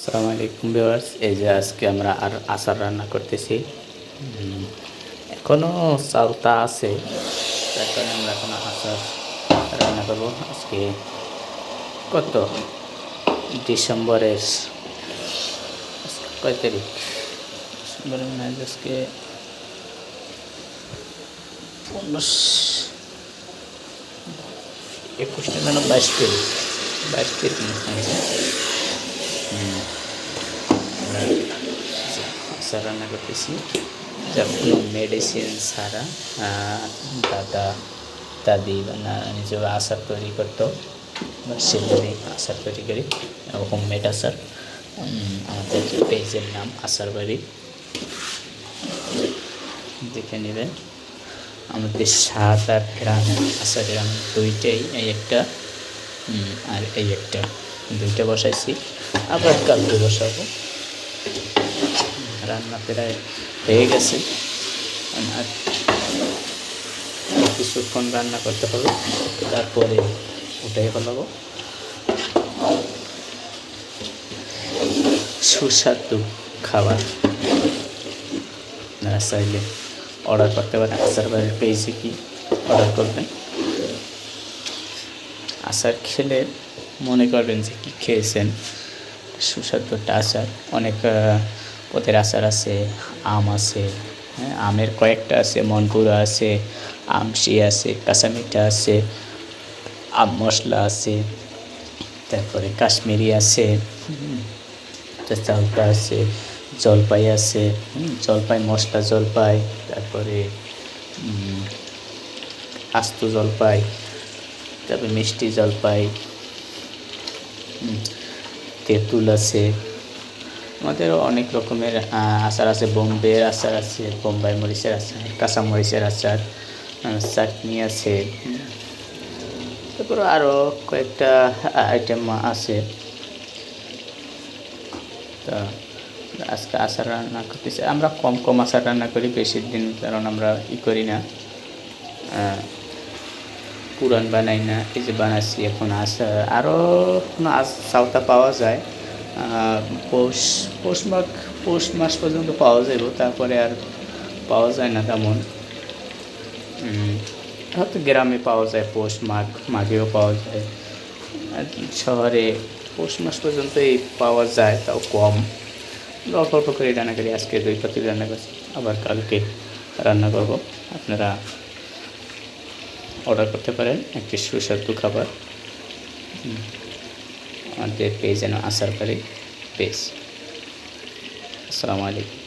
আসসালামু আলাইকুম ভিউয়ার্স, এই যে আজকে আমরা আচার রান্না করতেছি। এখনো চালটা আছে, তার কারণে আমরা এখন আচার রান্না করব। আজকে কত ডিসেম্বরের কয় তারিখ? ডিসেম্বরের মানে আজকে 21 না 22 তারিখ, 22 তারিখ আচার রান্না করতেছি, যা কোনো মেডিসিন ছাড়া। দাদা দাদি নিজেরা আচার তৈরি করতো, সেভাবেই আচার তৈরি করি, হোমমেড আচার। আমাদের পেজের নাম আচার বাড়ি, দেখে নেবেন। আমাদের স্বাদ আর গ্রাম আচারের আমি দুইটাই, এই একটা আর এই একটা, দুইটা বসাইছি, আবার কালকে বসাবো। রান্না প্রায় হয়ে গেছে, আর কিছুক্ষণ রান্না করতে হবে, তারপরে ওটাই ফেলাবো। সুস্বাদু খাবার আপনারা চাইলে অর্ডার করতে পারেন। আচার বাড়ির পেজে কি অর্ডার করবেন, আচার খেলে মনে করবেন যে কী খেয়েছেন। সুস্বাদু একটা আচার, অনেক পদের আচার আছে, আম আছে, হ্যাঁ, আমের কয়েকটা আছে, মনপুরা আছে, আমশি আছে, কাঁচা মিঠা আছে, আম মশলা আছে, তারপরে কাশ্মীরি আছে, চালটা আছে, জলপাই আছে, জলপাই মশলা জলপাই, তারপরে আস্ত জলপাই, তারপরে মিষ্টি জলপাই, তেঁতুল আছে। আমাদের অনেক রকমের আচার আছে, বোম্বের আচার আছে, বোম্বাই মরিচের আচার, কাঁচা মরিচের আচার, চাটনি আছে, তারপরে আরও কয়েকটা আইটেম আছে। তা আজকে আচার রান্না করতেছি, আমরা কম আচার রান্না করি বেশি দিন, কারণ আমরা করি না, পুরান বানাই না। এই যে বানাচ্ছি এখন আচার, আরও কোনো চাউতা পাওয়া যায় পৌষ মাস পর্যন্ত পাওয়া যাব, তারপরে আর পাওয়া যায় না তেমন। হয়তো গ্রামে পাওয়া যায়, মাঘেও পাওয়া যায়, আর শহরে পৌষ মাস পর্যন্তই পাওয়া যায়, তাও কম। অল্প অল্প করে রান্না করি, আজকে 2 পাতিল রান্না করছি, আবার কালকে রান্না করব। আপনারা অর্ডার করতে পারেন একটি সুস্বাদু খাবার। আমাদের পেজ যেন আচার বাড়ি পেজ। আসসালামু আলাইকুম।